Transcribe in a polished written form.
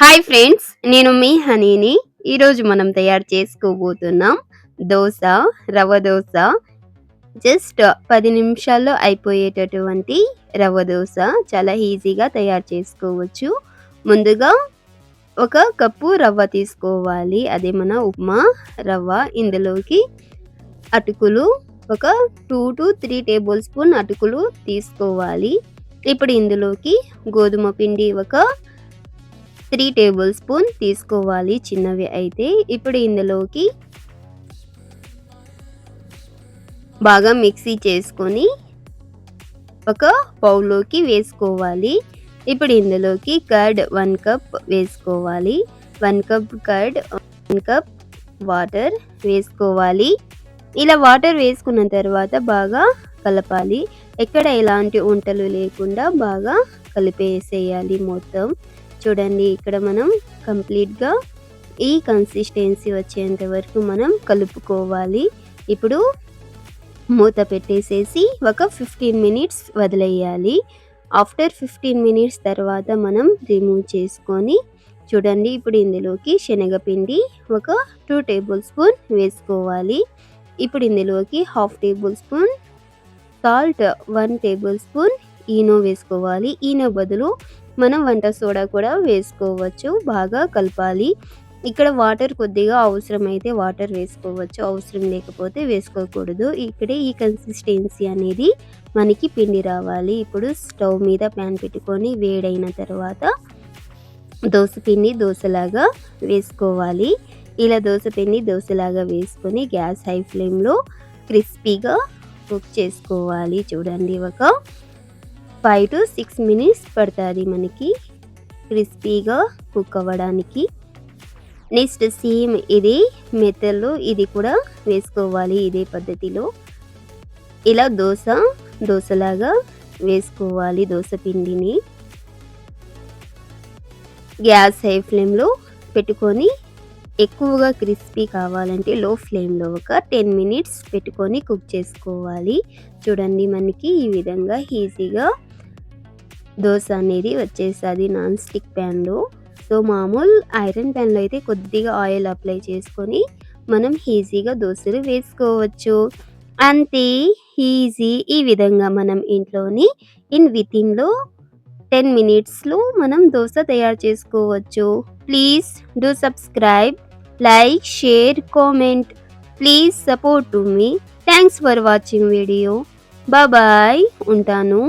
Hi friends, నేను మీ హనీని. ఈరోజు మనం తయారు చేసుకోబోతున్నాం దోస, రవ్వ దోస. జస్ట్ 10 నిమిషాల్లో అయిపోయేటటువంటి రవ్వ దోస. చాలా ఈజీగా తయారు చేసుకోవచ్చు. ముందుగా ఒక కప్పు రవ్వ తీసుకోవాలి. అదే మన ఉప్మా రవ్వ. ఇందులోకి అటుకులు ఒక 2-3 టేబుల్ స్పూన్ అటుకులు తీసుకోవాలి. ఇప్పుడు ఇందులోకి గోధుమ పిండి ఒక 3 టేబుల్ స్పూన్ తీసుకోవాలి, చిన్నవి అయితే. ఇప్పుడు ఇందులోకి బాగా మిక్సీ చేసుకొని ఒక బౌల్లోకి వేసుకోవాలి. ఇప్పుడు ఇందులోకి కర్డ్ 1 కప్ వేసుకోవాలి. 1 కప్ కర్డ్, 1 కప్ వాటర్ వేసుకోవాలి. ఇలా వాటర్ వేసుకున్న తర్వాత బాగా కలపాలి. ఎక్కడ ఎలాంటి ఉంటలు లేకుండా బాగా కలిపేసేయాలి మొత్తం. చూడండి, ఇక్కడ మనం కంప్లీట్గా ఈ కన్సిస్టెన్సీ వచ్చేంత వరకు మనం కలుపుకోవాలి. ఇప్పుడు మూత పెట్టేసేసి ఒక 15 మినిట్స్ వదిలేయాలి. ఆఫ్టర్ 15 మినిట్స్ తర్వాత మనం రిమూవ్ చేసుకొని చూడండి, ఇప్పుడు ఇందులోకి శనగపిండి ఒక 2 టేబుల్ స్పూన్ వేసుకోవాలి. ఇప్పుడు ఇందులోకి 1/2 table spoon salt, 1 table spoon Eno వేసుకోవాలి. ఈనో బదులు మనం వంట సోడా కూడా వేసుకోవచ్చు. బాగా కలపాలి. ఇక్కడ వాటర్ కొద్దిగా అవసరమైతే వాటర్ వేసుకోవచ్చు, అవసరం లేకపోతే వేసుకోకూడదు. ఇక్కడే ఈ కన్సిస్టెన్సీ అనేది మనకి పిండి రావాలి. ఇప్పుడు స్టవ్ మీద ప్యాన్ పెట్టుకొని వేడైన తర్వాత దోసపిండి దోశలాగా వేసుకోవాలి. ఇలా దోసపిండి దోశలాగా వేసుకొని గ్యాస్ హై ఫ్లేమ్లో క్రిస్పీగా కుక్ చేసుకోవాలి. చూడండి, ఒక 5 to 6 మినిట్స్ పడుతుంది మనకి క్రిస్పీగా కుక్ అవ్వడానికి. నెక్స్ట్ సేమ్ ఇదే మెథడ్లో ఇది కూడా వేసుకోవాలి. ఇదే పద్ధతిలో ఇలా దోశలాగా వేసుకోవాలి. దోశ పిండిని గ్యాస్ హై ఫ్లేమ్లో పెట్టుకొని ఎక్కువగా క్రిస్పీ కావాలంటే లో ఫ్లేమ్లో ఒక 10 మినిట్స్ పెట్టుకొని కుక్ చేసుకోవాలి. చూడండి, మనకి ఈ విధంగా ఈజీగా దోశ అనేది వచ్చేస్తుంది నాన్ స్టిక్ ప్యాన్లో. సో మామూలు ఐరన్ ప్యాన్లో అయితే కొద్దిగా ఆయిల్ అప్లై చేసుకొని మనం ఈజీగా దోశలు వేసుకోవచ్చు. అంతే ఈజీ. ఈ విధంగా మనం ఇంట్లోని వితిన్లో 10 మినిట్స్లో మనం దోశ తయారు చేసుకోవచ్చు. Please do subscribe, like, share, comment. Please support to me. Thanks for watching video. Bye. ఉంటాను.